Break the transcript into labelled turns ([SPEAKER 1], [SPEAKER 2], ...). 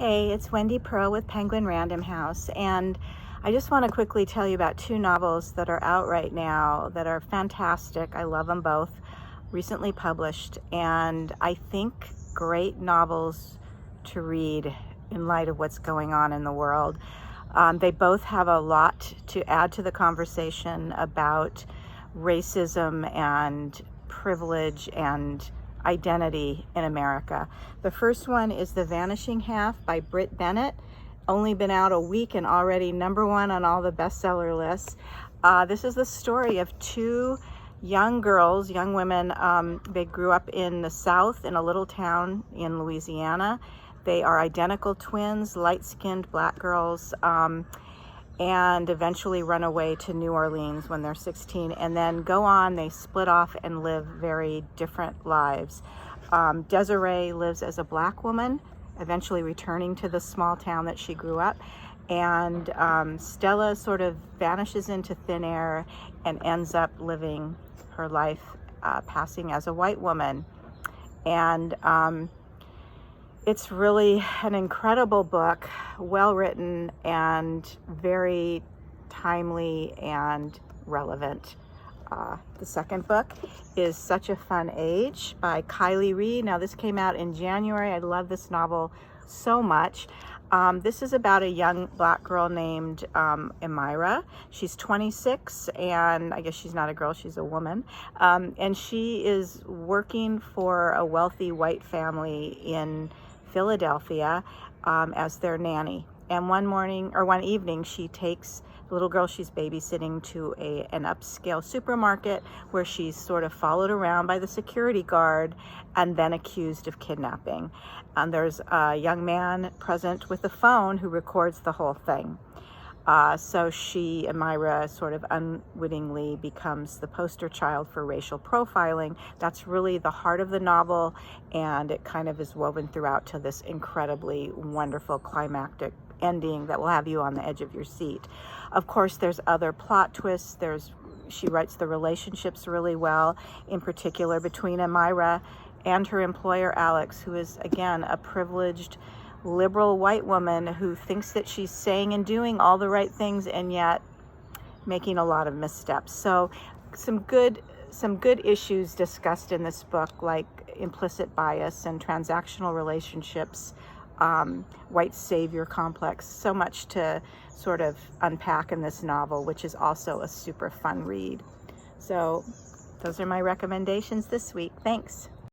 [SPEAKER 1] Hey, it's Wendy Pearl with Penguin Random House, and I just want to quickly tell you about two novels that are out right now that are fantastic. I love them both, recently published, and I think great novels to read in light of what's going on in the world. They both have a lot to add to the conversation about racism and privilege and identity in America. The first one is The Vanishing Half by Britt Bennett. Only been out a week and already #1 on all the bestseller lists. This is the story of two young girls, young women. They grew up in the South in a little town in Louisiana. They are identical twins, light-skinned black girls, and eventually run away to New Orleans when they're 16, and then go on. They split off and live very different lives. Desiree lives as a black woman, eventually returning to the small town that she grew up, and Stella sort of vanishes into thin air and ends up living her life, passing as a white woman. And it's really an incredible book, well written and very timely and relevant. The second book is Such a Fun Age by Kylie Reed. Now, this came out in January. I love this novel so much. This is about a young black girl named Amira. She's 26, and I guess she's not a girl, she's a woman. And she is working for a wealthy white family in Philadelphia as their nanny. And one evening, she takes the little girl she's babysitting to an upscale supermarket where she's sort of followed around by the security guard and then accused of kidnapping. And there's a young man present with a phone who records the whole thing. So Amira, sort of unwittingly becomes the poster child for racial profiling. That's really the heart of the novel, and it kind of is woven throughout to this incredibly wonderful climactic ending that will have you on the edge of your seat. Of course, there's other plot twists. She writes the relationships really well, in particular between Amira and her employer, Alex, who is, again, a privileged liberal white woman who thinks that she's saying and doing all the right things and yet making a lot of missteps. So some good issues discussed in this book, like implicit bias and transactional relationships, white savior complex. So much to sort of unpack in this novel, which is also a super fun read. So those are my recommendations this week. Thanks.